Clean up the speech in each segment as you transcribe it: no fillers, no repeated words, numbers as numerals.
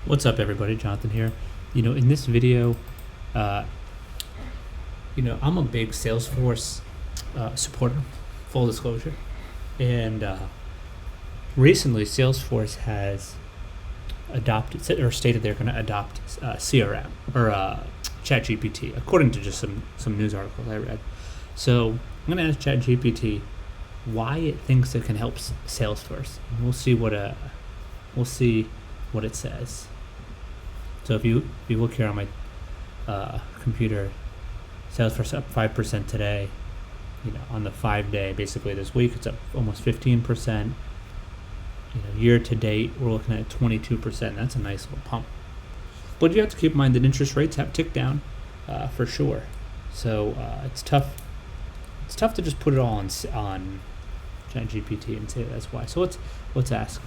What's up, everybody? Jonathan here. In this video, uh, I'm a big Salesforce supporter, full disclosure. And recently, Salesforce has adopted or stated they're going to adopt CRM or ChatGPT, according to just some news articles I read. So I'm going to ask ChatGPT why it thinks it can help Salesforce. And we'll see what it says. So if you look here on my computer, Salesforce up 5% today. On the 5-day, basically this week, it's up almost 15%. Year to date, we're looking at 22%. That's a nice little pump. But you have to keep in mind that interest rates have ticked down, for sure. So it's tough. It's tough to just put it all on ChatGPT and say that's why. So let's ask.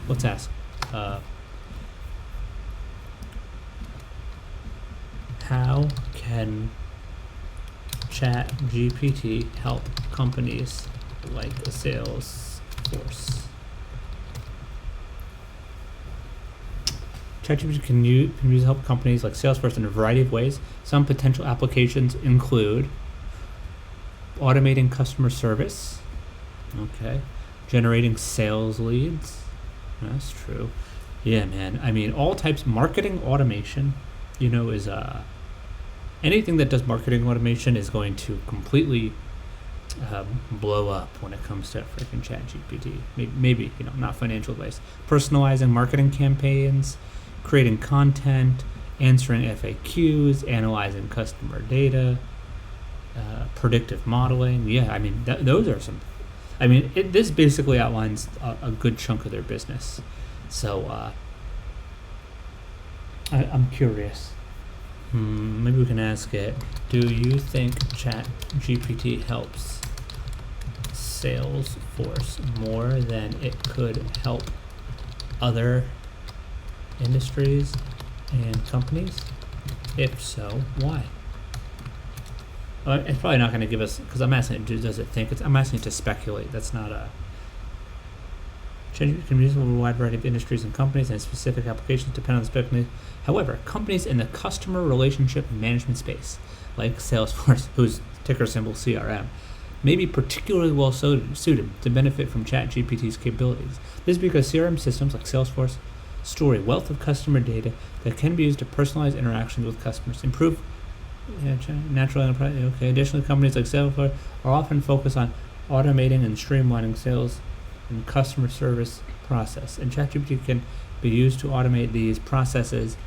How can ChatGPT help companies like Salesforce? ChatGPT can use to help companies like Salesforce in a variety of ways. Some potential applications include automating customer service, generating sales leads. That's true. Yeah, man. I mean, all types marketing automation. Is anything that does marketing automation is going to completely blow up when it comes to freaking ChatGPT. Maybe not financial advice. Personalizing marketing campaigns, creating content, answering FAQs, analyzing customer data, predictive modeling. Yeah, I mean those are some. I mean this basically outlines a good chunk of their business. So I'm curious. Maybe we can ask it, do you think ChatGPT helps Salesforce more than it could help other industries and companies? If so, why? It's probably not going to give us, because I'm asking it, does it think? I'm asking it to speculate. That's not a... ChatGPT can be used in a wide variety of industries and companies and specific applications depending on the specific. However, companies in the customer relationship management space, like Salesforce, whose ticker symbol CRM, may be particularly well suited to benefit from ChatGPT's capabilities. This is because CRM systems like Salesforce store a wealth of customer data that can be used to personalize interactions with customers, improve natural enterprise. Additionally, companies like Salesforce are often focused on automating and streamlining sales and customer service process, and ChatGPT can be used to automate these processes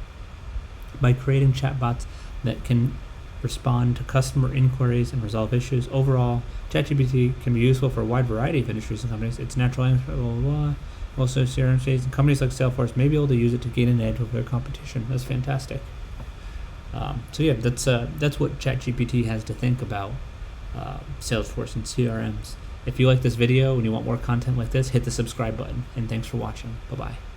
by creating chatbots that can respond to customer inquiries and resolve issues. Overall, ChatGPT can be useful for a wide variety of industries and companies. It's natural language, also CRM states, and companies like Salesforce may be able to use it to gain an edge over their competition. That's fantastic. That's what ChatGPT has to think about Salesforce and CRMs. If you like this video and you want more content like this, hit the subscribe button. And thanks for watching. Bye-bye.